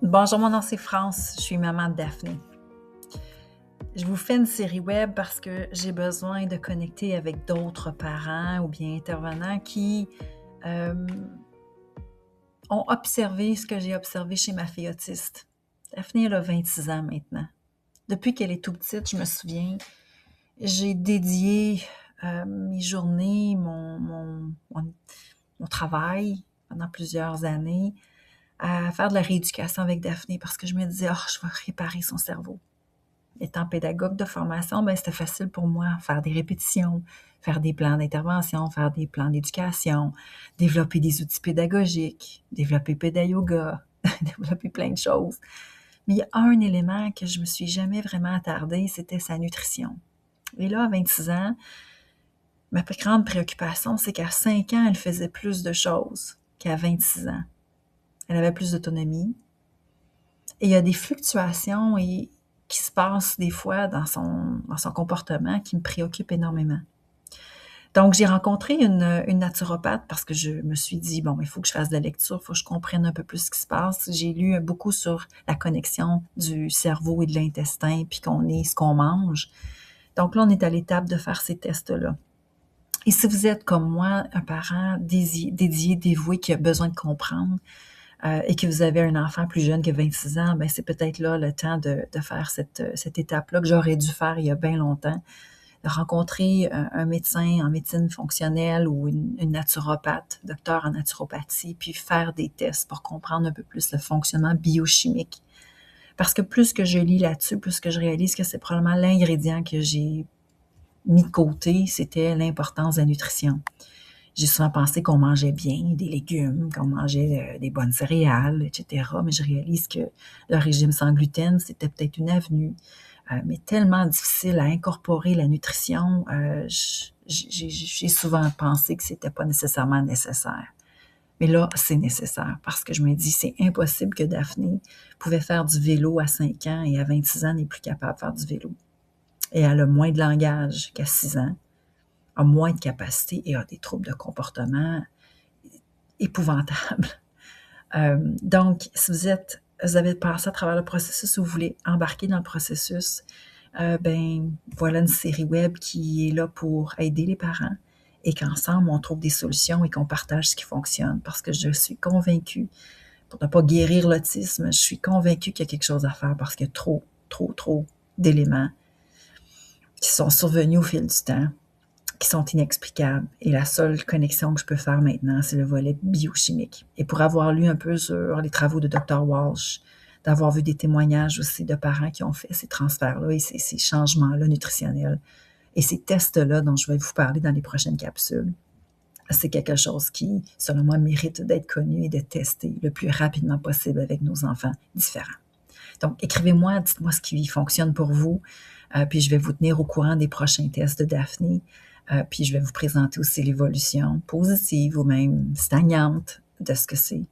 Bonjour, mon nom c'est France, je suis maman de Daphné. Je vous fais une série web parce que j'ai besoin de connecter avec d'autres parents ou bien intervenants qui ont observé ce que j'ai observé chez ma fille autiste. Daphné, elle a 26 ans maintenant. Depuis qu'elle est toute petite, je me souviens, j'ai dédié mes journées, mon travail pendant plusieurs années à faire de la rééducation avec Daphné parce que je me disais, je vais réparer son cerveau. Étant pédagogue de formation, c'était facile pour moi, faire des répétitions, faire des plans d'intervention, faire des plans d'éducation, développer des outils pédagogiques, développer PédaYoga, développer plein de choses. Mais il y a un élément que je me suis jamais vraiment attardée, c'était sa nutrition. Et là, à 26 ans, ma plus grande préoccupation, c'est qu'à 5 ans, elle faisait plus de choses qu'à 26 ans. Elle avait plus d'autonomie. Et il y a des fluctuations qui se passent des fois dans son comportement qui me préoccupent énormément. Donc, j'ai rencontré une naturopathe parce que je me suis dit, il faut que je fasse de la lecture, il faut que je comprenne un peu plus ce qui se passe. J'ai lu beaucoup sur la connexion du cerveau et de l'intestin, puis qu'on est ce qu'on mange. Donc là, on est à l'étape de faire ces tests-là. Et si vous êtes comme moi, un parent dédié, dévoué, qui a besoin de comprendre, et que vous avez un enfant plus jeune que 26 ans, c'est peut-être là le temps de faire cette étape-là que j'aurais dû faire il y a bien longtemps, de rencontrer un médecin en médecine fonctionnelle ou une naturopathe, docteur en naturopathie, puis faire des tests pour comprendre un peu plus le fonctionnement biochimique. Parce que plus que je lis là-dessus, plus que je réalise que c'est probablement l'ingrédient que j'ai mis de côté, c'était l'importance de la nutrition. J'ai souvent pensé qu'on mangeait bien des légumes, qu'on mangeait des bonnes céréales, etc. Mais je réalise que le régime sans gluten, c'était peut-être une avenue, mais tellement difficile à incorporer la nutrition. J'ai souvent pensé que c'était pas nécessairement nécessaire. Mais là, c'est nécessaire parce que je me dis, c'est impossible que Daphné pouvait faire du vélo à 5 ans et à 26 ans n'est plus capable de faire du vélo. Et elle a moins de langage qu'à 6 ans, a moins de capacité et a des troubles de comportement épouvantables. Donc, si vous avez passé à travers le processus ou vous voulez embarquer dans le processus, voilà une série web qui est là pour aider les parents et qu'ensemble, on trouve des solutions et qu'on partage ce qui fonctionne parce que je suis convaincue, pour ne pas guérir l'autisme, je suis convaincue qu'il y a quelque chose à faire parce qu'il y a trop d'éléments qui sont survenus au fil du temps, qui sont inexplicables. Et la seule connexion que je peux faire maintenant, c'est le volet biochimique. Et pour avoir lu un peu sur les travaux de Dr. Walsh, d'avoir vu des témoignages aussi de parents qui ont fait ces transferts-là et ces changements-là nutritionnels, et ces tests-là dont je vais vous parler dans les prochaines capsules, c'est quelque chose qui, selon moi, mérite d'être connu et d'être testé le plus rapidement possible avec nos enfants différents. Donc, écrivez-moi, dites-moi ce qui fonctionne pour vous, puis je vais vous tenir au courant des prochains tests de Daphné, puis je vais vous présenter aussi l'évolution positive ou même stagnante de ce que c'est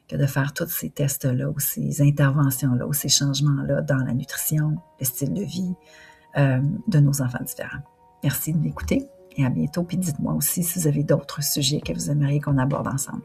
que de faire tous ces tests-là ou ces interventions-là ou ces changements-là dans la nutrition, le style de vie de nos enfants différents. Merci de m'écouter et à bientôt. Puis dites-moi aussi si vous avez d'autres sujets que vous aimeriez qu'on aborde ensemble.